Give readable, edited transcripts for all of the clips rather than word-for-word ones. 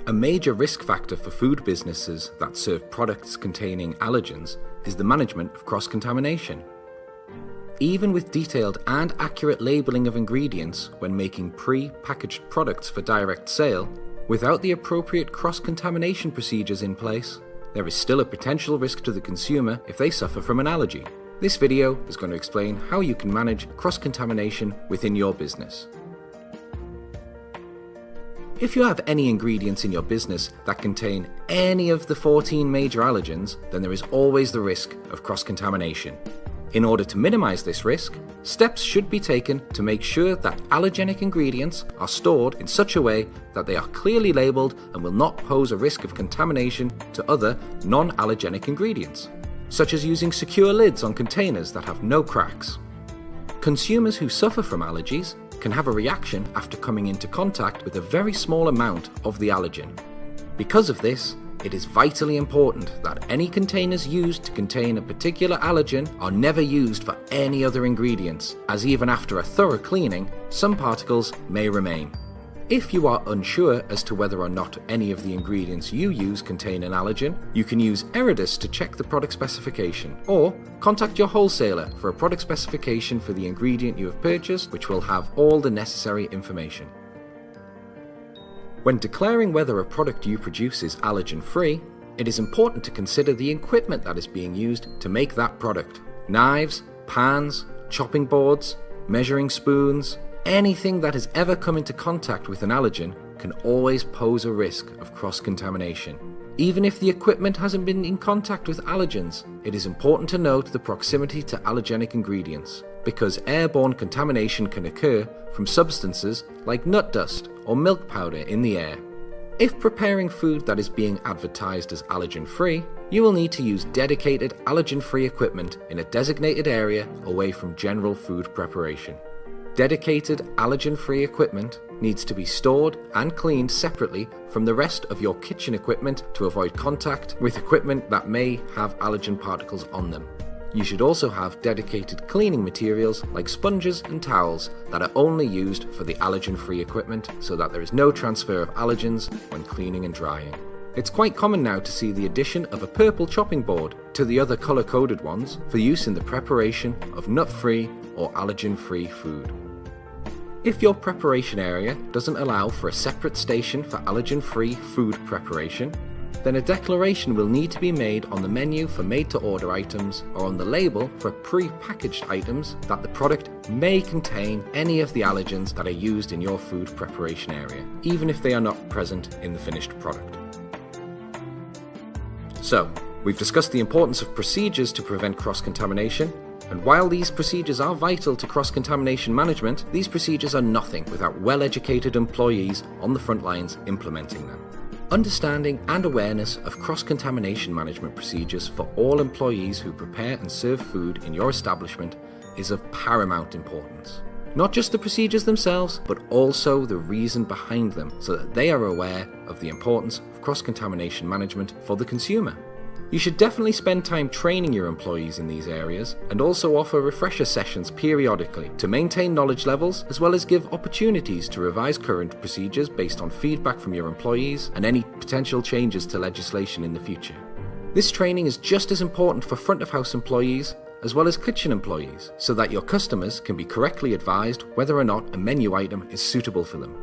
A major risk factor for food businesses that serve products containing allergens is the management of cross-contamination. Even with detailed and accurate labeling of ingredients when making pre-packaged products for direct sale, without the appropriate cross-contamination procedures in place, there is still a potential risk to the consumer if they suffer from an allergy. This video is going to explain how you can manage cross-contamination within your business. If you have any ingredients in your business that contain any of the 14 major allergens, then there is always the risk of cross-contamination. In order to minimize this risk, steps should be taken to make sure that allergenic ingredients are stored in such a way that they are clearly labeled and will not pose a risk of contamination to other non-allergenic ingredients, such as using secure lids on containers that have no cracks. Consumers who suffer from allergies can have a reaction after coming into contact with a very small amount of the allergen. Because of this, it is vitally important that any containers used to contain a particular allergen are never used for any other ingredients, as even after a thorough cleaning, some particles may remain. If you are unsure as to whether or not any of the ingredients you use contain an allergen, you can use Eridus to check the product specification, or contact your wholesaler for a product specification for the ingredient you have purchased, which will have all the necessary information. When declaring whether a product you produce is allergen-free, it is important to consider the equipment that is being used to make that product. Knives, pans, chopping boards, measuring spoons, anything that has ever come into contact with an allergen can always pose a risk of cross-contamination. Even if the equipment hasn't been in contact with allergens, it is important to note the proximity to allergenic ingredients, because airborne contamination can occur from substances like nut dust or milk powder in the air. If preparing food that is being advertised as allergen-free, you will need to use dedicated allergen-free equipment in a designated area away from general food preparation. Dedicated allergen-free equipment needs to be stored and cleaned separately from the rest of your kitchen equipment to avoid contact with equipment that may have allergen particles on them. You should also have dedicated cleaning materials like sponges and towels that are only used for the allergen-free equipment so that there is no transfer of allergens when cleaning and drying. It's quite common now to see the addition of a purple chopping board to the other color-coded ones for use in the preparation of nut-free or allergen-free food. If your preparation area doesn't allow for a separate station for allergen-free food preparation, then a declaration will need to be made on the menu for made-to-order items or on the label for pre-packaged items that the product may contain any of the allergens that are used in your food preparation area, even if they are not present in the finished product. So, we've discussed the importance of procedures to prevent cross-contamination, and while these procedures are vital to cross-contamination management, these procedures are nothing without well-educated employees on the front lines implementing them. Understanding and awareness of cross-contamination management procedures for all employees who prepare and serve food in your establishment is of paramount importance. Not just the procedures themselves, but also the reason behind them, so that they are aware of the importance of cross-contamination management for the consumer. You should definitely spend time training your employees in these areas and also offer refresher sessions periodically to maintain knowledge levels, as well as give opportunities to revise current procedures based on feedback from your employees and any potential changes to legislation in the future. This training is just as important for front of house employees as well as kitchen employees, so that your customers can be correctly advised whether or not a menu item is suitable for them.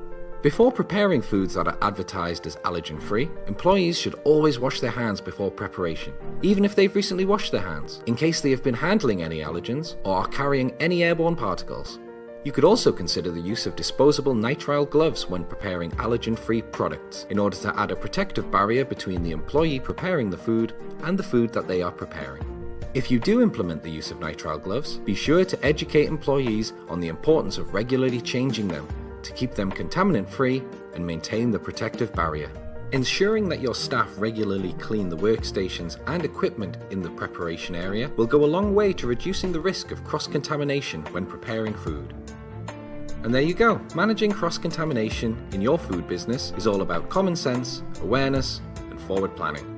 Before preparing foods that are advertised as allergen-free, employees should always wash their hands before preparation, even if they've recently washed their hands, in case they have been handling any allergens or are carrying any airborne particles. You could also consider the use of disposable nitrile gloves when preparing allergen-free products, in order to add a protective barrier between the employee preparing the food and the food that they are preparing. If you do implement the use of nitrile gloves, be sure to educate employees on the importance of regularly changing them to keep them contaminant-free and maintain the protective barrier. Ensuring that your staff regularly clean the workstations and equipment in the preparation area will go a long way to reducing the risk of cross-contamination when preparing food. And there you go, managing cross-contamination in your food business is all about common sense, awareness, and forward planning.